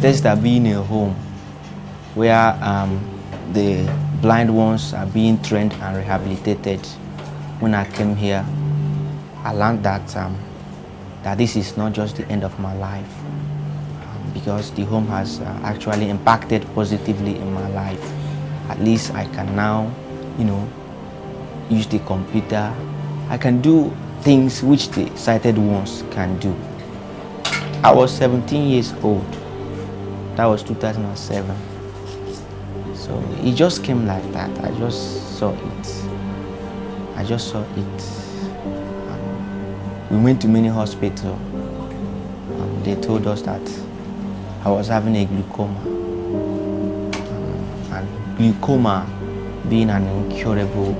Bethesda being a home where the blind ones are being trained and rehabilitated, when I came here, I learned that that this is not just the end of my life, because the home has actually impacted positively in my life. At least I can now, use the computer. I can do things which the sighted ones can do. I was 17 years old. That was 2007. So it just came like that. I just saw it. We went to many hospitals. They told us that I was having a glaucoma. And glaucoma being an incurable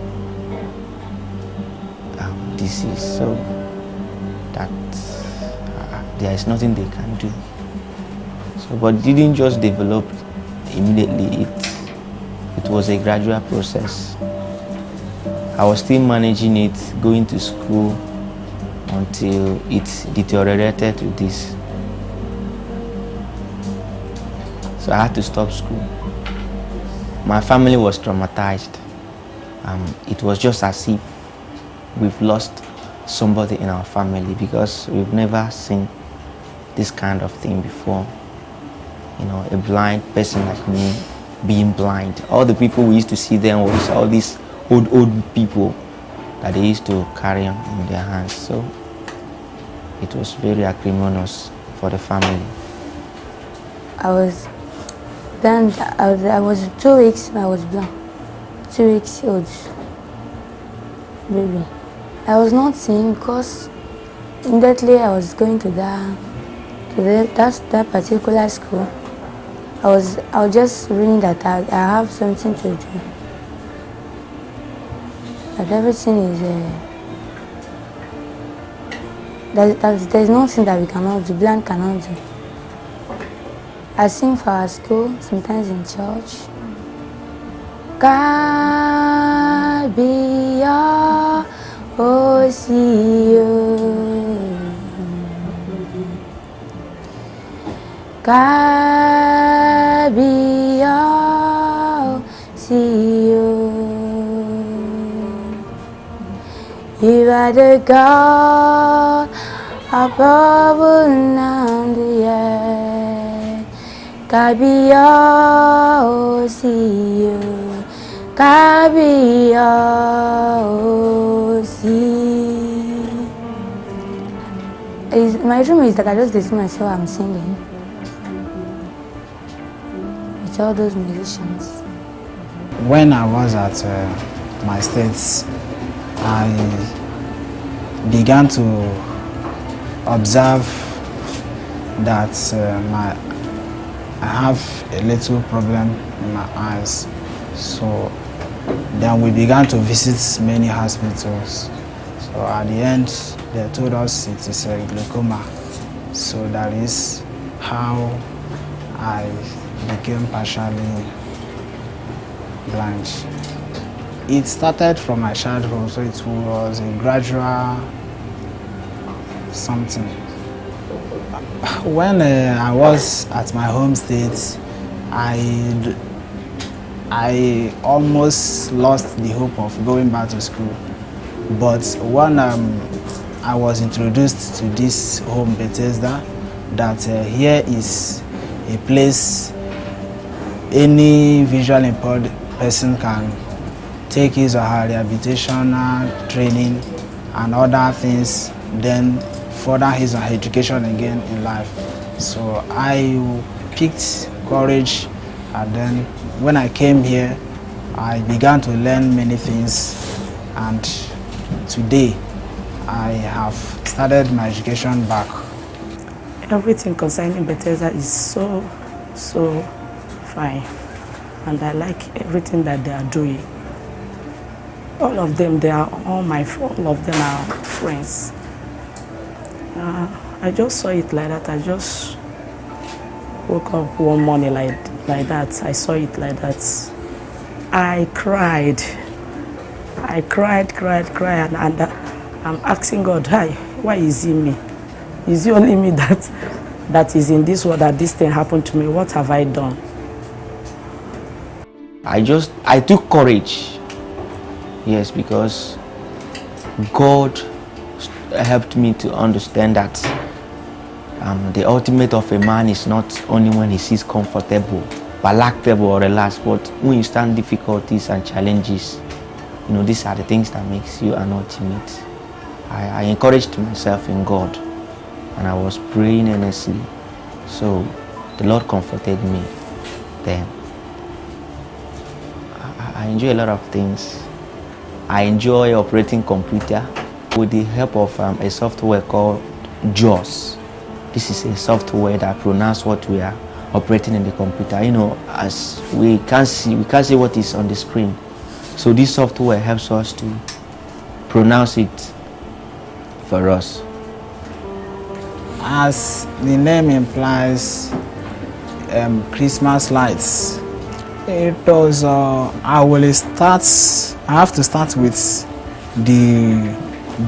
disease, so that there is nothing they can do. So, but it didn't just develop immediately. It was a gradual process. I was still managing it, going to school, until it deteriorated to this. So I had to stop school. My family was traumatized. It was just as if we've lost somebody in our family, because we've never seen this kind of thing before. A blind person like me being blind. All the people we used to see then was all these old people that they used to carry on in their hands. So it was very acrimonious for the family. I was 2 weeks, I was blind. 2 weeks old, baby. I was not seeing because immediately I was going to that particular school. I was just reading that I have something to do. That everything is there's nothing that we cannot do, blind cannot do. I sing for our school, sometimes in church. God be your God be your You are the God above and the earth. God be your God be your My dream is that I just see myself, I'm singing with all those musicians. When I was at my states, I began to observe that I have a little problem in my eyes. So then we began to visit many hospitals. So at the end, they told us it is a glaucoma. So that is how I became partially blind. It started from my childhood, so it was a gradual something. When I was at my home state, I almost lost the hope of going back to school. But when I was introduced to this home, Bethesda, that here is a place any visually impaired person can take his or her rehabilitational training and other things, then further his or her education again in life. So I picked courage, and then when I came here, I began to learn many things, and today I have started my education back. Everything concerning Bethesda is so fine, and I like everything that they are doing. All of them, all of them are friends. I just saw it like that. I just woke up one morning like that. I saw it like that. I cried, and I'm asking God, why is it me? Is it only me that that is in this world that this thing happened to me, what have I done? I took courage. Yes, because God helped me to understand that the ultimate of a man is not only when he sees comfortable, but lactable or relaxed, but when you stand difficulties and challenges, you know, these are the things that makes you an ultimate. I encouraged myself in God, and I was praying earnestly. So the Lord comforted me then. I enjoy a lot of things. I enjoy operating computer with the help of a software called JAWS. This is a software that pronounces what we are operating in the computer. You know, as we can't see what is on the screen. So this software helps us to pronounce it for us. As the name implies, Christmas lights. It was, I have to start with the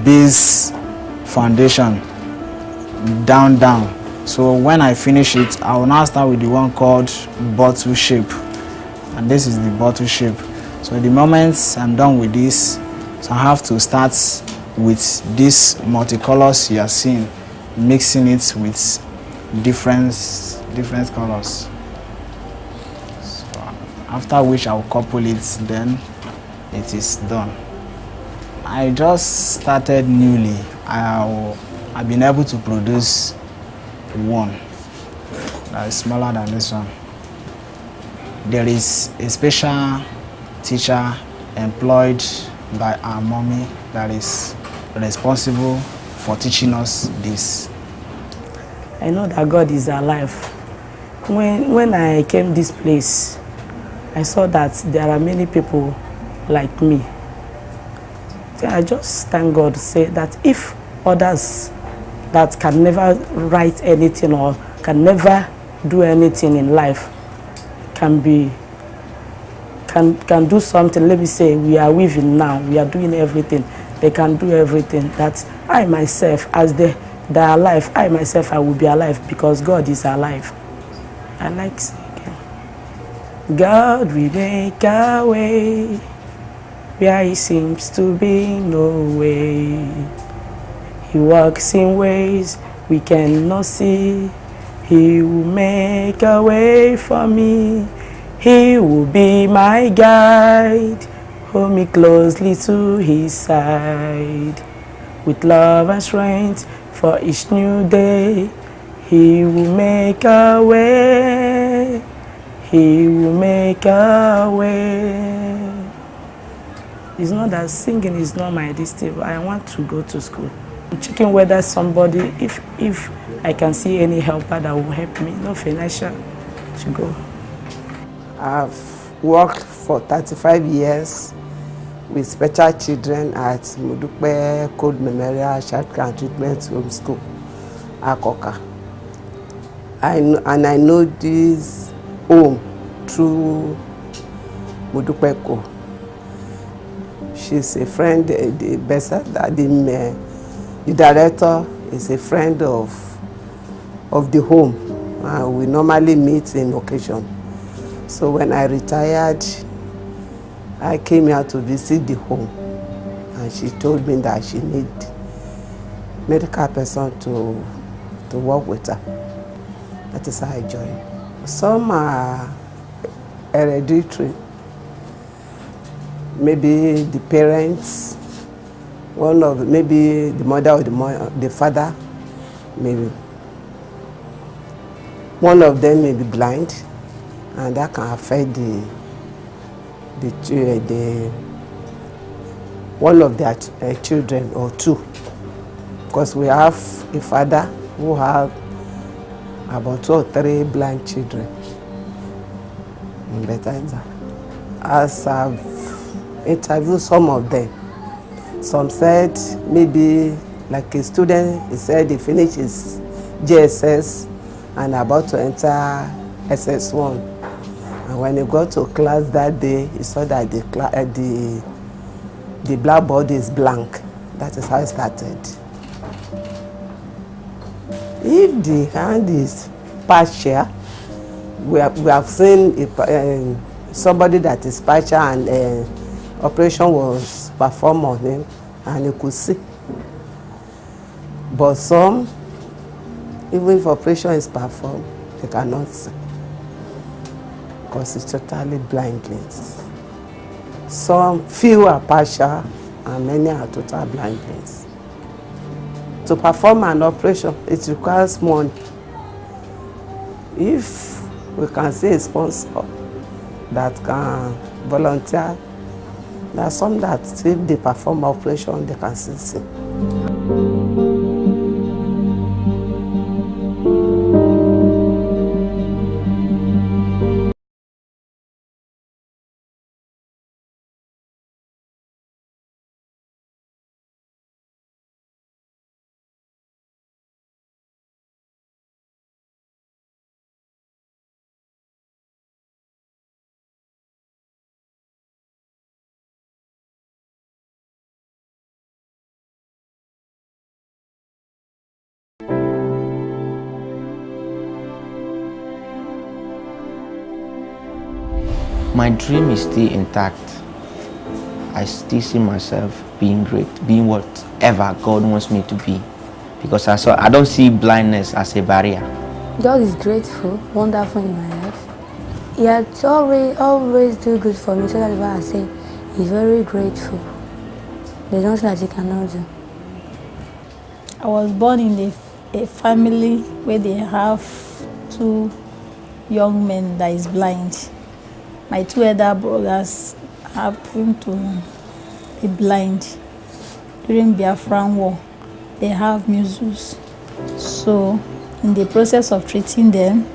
base foundation, down. So when I finish it, I will now start with the one called bottle shape, and this is the bottle shape. So the moment I'm done with this, so I have to start with this multicolors you are seeing, mixing it with different colors. After which I'll couple it, then it is done. I just started newly. I've been able to produce one that is smaller than this one. There is a special teacher employed by our mommy that is responsible for teaching us this. I know that God is alive. When I came this place, I saw that there are many people like me. So I just thank God to say that if others that can never write anything or can never do anything in life can do something, let me say we are weaving now, we are doing everything, they can do everything, that I myself, as they are alive, I myself, I will be alive because God is alive. I like singing. God will make a way where it seems to be no way. He works in ways we cannot see. He will make a way for me. He will be my guide. Hold me closely to his side. With love and strength for each new day, he will make a way. He will make a way. It's not that singing is not my destiny. I want to go to school. I'm checking whether somebody, if I can see any helper that will help me, no financial, to go. I've worked for 35 years with special children at Modupe Code Memorial Child and Treatment Home School, Akoka. I know this home through Modupe. She's a friend, the director is a friend of the home. We normally meet in occasion. So when I retired, I came here to visit the home, and she told me that she need medical person to work with her. That is how I joined. Some are hereditary. Maybe the parents, maybe the mother or the father, maybe. One of them may be blind, and that can affect one of their children or two. Because we have a father who have about 2 or 3 blind children in Bethesda. As I've interviewed some of them, some said maybe like a student, he said he finished his JSS and about to enter SS1. And when he got to class that day, he saw that the blackboard is blank. That is how it started. If the hand is partial, we have seen somebody that is partial and operation was performed on him and he could see. But some, even if operation is performed, they cannot see because it's totally blindness. Some few are partial and many are total blindness. To perform an operation, it requires money. If we can see a sponsor that can volunteer, there are some that if they perform operation, they can still see. My dream is still intact. I still see myself being great, being whatever God wants me to be. Because I don't see blindness as a barrier. God is grateful, wonderful in my life. He has always do good for me, so that's why I say he's very grateful. There's nothing that he cannot do. I was born in a family where they have 2 young men that is blind. My 2 elder brothers happened to be blind. During Biafran War, they have measles. So in the process of treating them,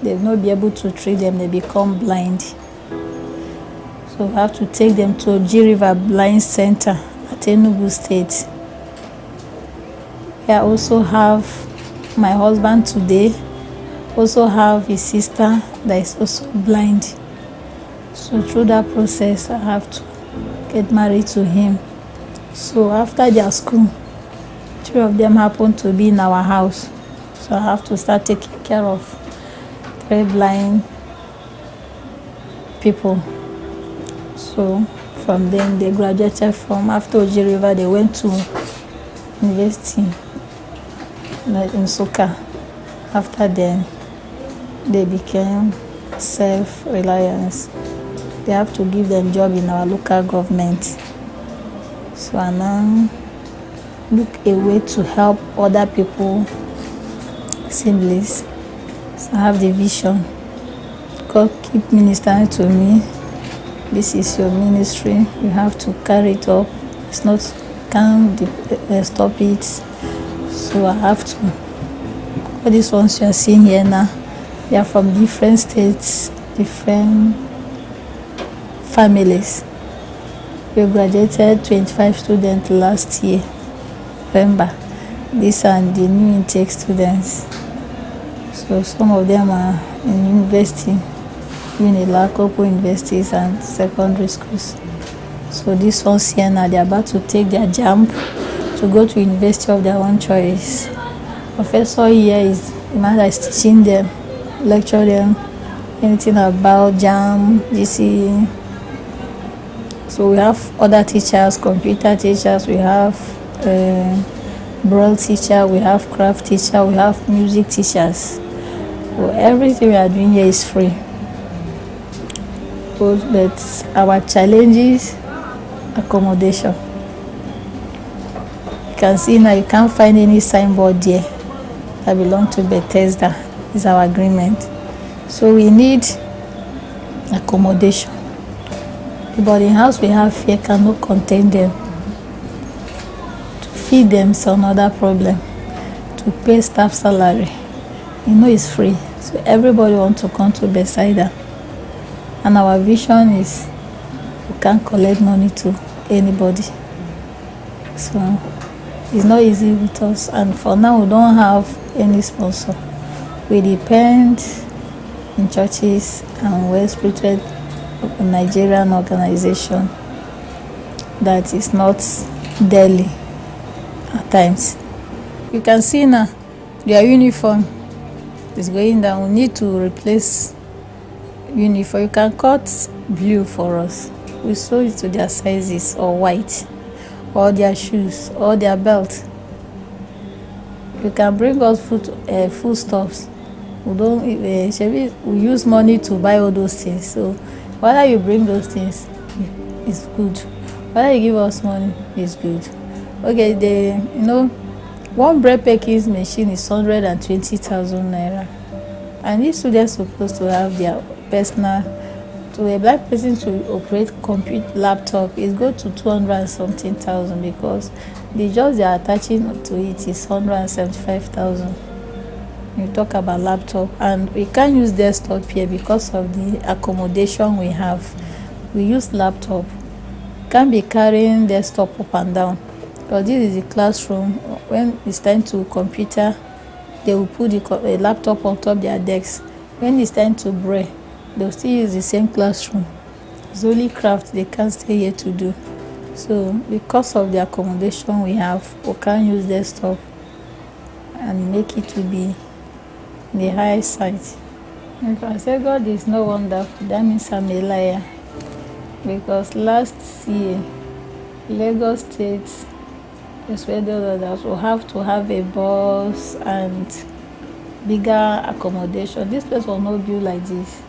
they will not be able to treat them, they become blind. So we have to take them to G River Blind Center at Enugu State. I also have my husband today, also have a sister that is also blind. So through that process, I have to get married to him. So after their school, 3 of them happen to be in our house. So I have to start taking care of 3 blind people. So from them, they graduated from, after Oji River, they went to university in Soka. After then, they became self-reliance. They have to give them job in our local government. So I now look a way to help other people, siblings. So I have the vision. God keep ministering to me. This is your ministry. You have to carry it up. It's not, can't stop it. So I have to. All these ones you are seeing here now, they are from different states, different families. We graduated 25 students last year, November. These are the new intake students. So some of them are in university, local universities and secondary schools. So these ones here now, they're about to take their jump to go to university of their own choice. Professor here is the man that is teaching them, lecture them, anything about JAM, GCE. So we have other teachers, computer teachers, we have Braille teacher, we have craft teacher, we have music teachers. So everything we are doing here is free. But our challenge is accommodation. You can see now you can't find any signboard there that belong to Bethesda. Is our agreement. So we need accommodation. The boarding house we have here cannot contain them. To feed them is another problem. To pay staff salary, it's free. So everybody wants to come to Bethesda. And our vision is we can't collect money to anybody. So it's not easy with us. And for now, we don't have any sponsor. We depend in churches and well-spirited Nigerian organization that is not daily at times. You can see now, Their uniform is going down. We need to replace uniform. You can cut blue for us. We sew it to their sizes, or white, or their shoes, or their belt. You can bring us food stuffs. We don't. We use money to buy all those things. So whether you bring those things, it's good. Whether you give us money, it's good. Okay, one bread packing machine is 120,000 naira, and these students are supposed to have their personal. To a black person to operate laptop is go to 200 and something thousand, because the jobs they are attaching to it is 175,000. You talk about laptop, and we can't use desktop here because of the accommodation we have. We use laptop. Can't be carrying desktop up and down, because this is the classroom. When it's time to computer, they will put the laptop on top their desks. When it's time to break, they'll still use the same classroom. It's only craft they can't stay here to do. So because of the accommodation we have, we can't use desktop and make it to be the high side. If I say God is not wonderful, that means I'm a liar. Because last year, Lagos State persuaded that we have to have a bus and bigger accommodation. This place was not built like this.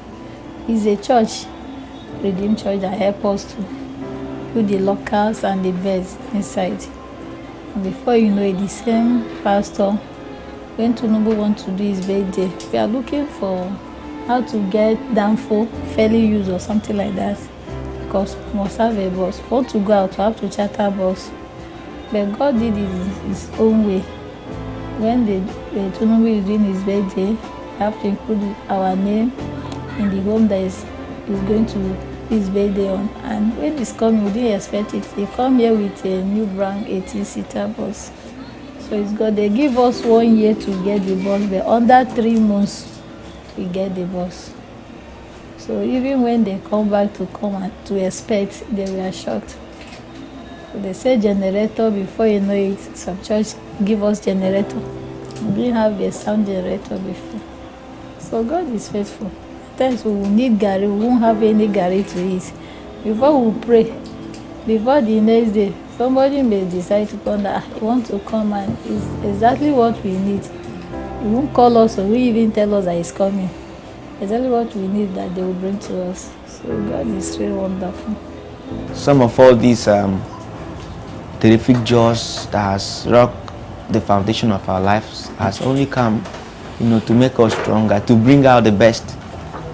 It's a church, Redeemed Church, that help us to put the lockers and the beds inside. And before you know it, the same pastor, when Tinubu want to do his birthday, we are looking for how to get Danfo fairly used or something like that, because we must have a bus. For to go out, we have to charter bus. But God did it his own way. When Tinubu is doing his birthday, we have to include our name in the home that is going to his birthday on. And when he's coming, we didn't expect it. He come here with a new brand 18-seater bus. So it's good. They give us 1 year to get the bus, but under 3 months we get the bus. So even when they come back to expect, they were shocked. So they say generator. Before you know it, some church give us generator. We didn't have a sound generator before. So God is faithful. Sometimes we will need gari, we won't have any gari to eat. Before we pray, before the next day, somebody may decide to come that he wants to come, and it's exactly what we need. He won't call us, or we even tell us that he's coming. Exactly what we need that they will bring to us. So God is really wonderful. Some of all these terrific joys that has rocked the foundation of our lives has only come, to make us stronger, to bring out the best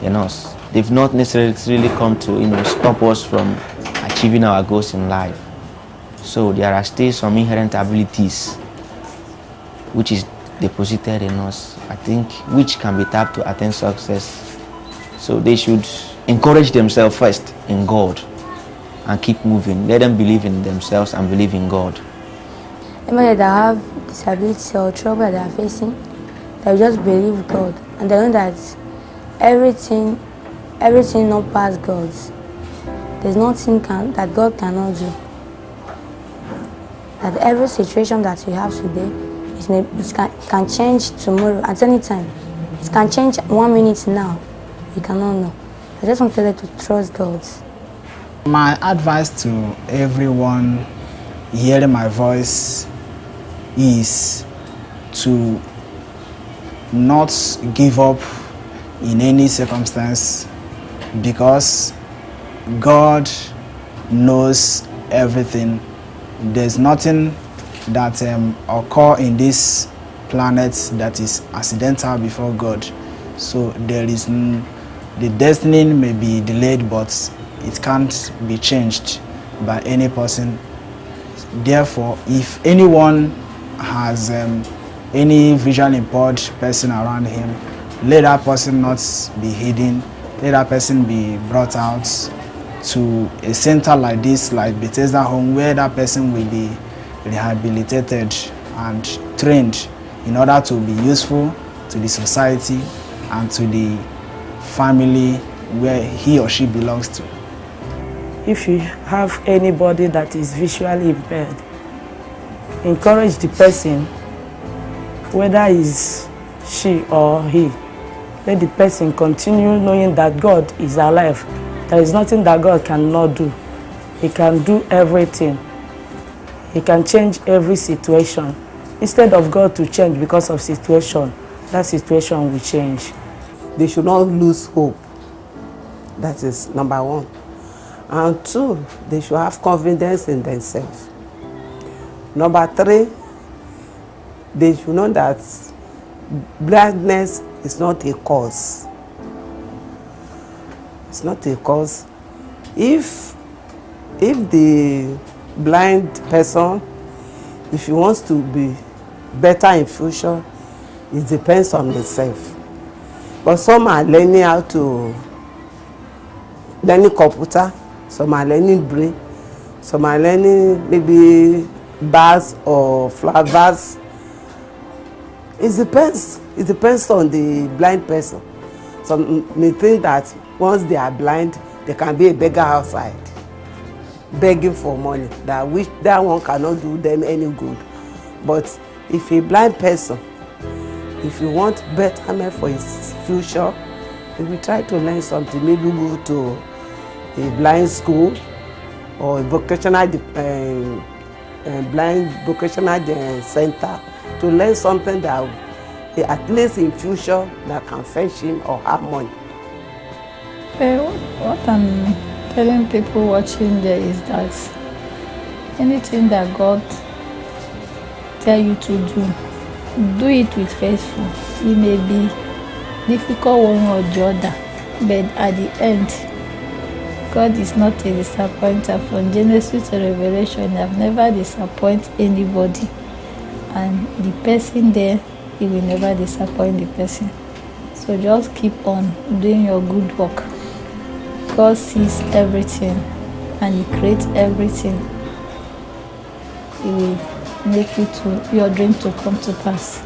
in us. They've not necessarily come to, stop us from achieving our goals in life. So there are still some inherent abilities which is deposited in us, I think, which can be tapped to attain success. So they should encourage themselves first in God and keep moving. Let them believe in themselves and believe in God. Anybody that have disability or trouble that they are facing, they just believe God, and they know that everything not past God's. There's nothing that God cannot do. That every situation that you have today, it can change tomorrow at any time. It can change 1 minute now. You cannot know. I just want to trust God. My advice to everyone hearing my voice is to not give up in any circumstance, because God knows everything. There's nothing that occur in this planet that is accidental before God. So there is the destiny may be delayed, but it can't be changed by any person. Therefore, if anyone has any visually impaired person around him, let that person not be hidden. Let that person be brought out to a center like this, like Bethesda Home, where that person will be rehabilitated and trained in order to be useful to the society and to the family where he or she belongs to. If you have anybody that is visually impaired, encourage the person whether it's she or he, let the person continue knowing that God is alive. There is nothing that God cannot do. He can do everything. He can change every situation. Instead of God to change because of situation, that situation will change. They should not lose hope. That is number one. And two, they should have confidence in themselves. Number three, they should know that blindness is not a cause. It's not a cause. If the blind person, if he wants to be better in future, it depends on himself. But some are learning how to learning computer, some are learning brain, some are learning maybe bars or flowers. It depends on the blind person. Some may think that once they are blind, they can be a beggar outside, begging for money, that one cannot do them any good. But if a blind person, if you want betterment for his future, he will try to learn something, maybe go to a blind school or a vocational blind vocational center to learn something that at least in future that can fetch him or her money. What I'm telling people watching there is that anything that God tell you to do it with faithful. It may be difficult one or the other, but at the end, God is not a disappointer. From Genesis to Revelation, I've never disappointed anybody. And the person there, he will never disappoint the person. So just keep on doing your good work. God sees everything and He creates everything. He will make your dream to come to pass.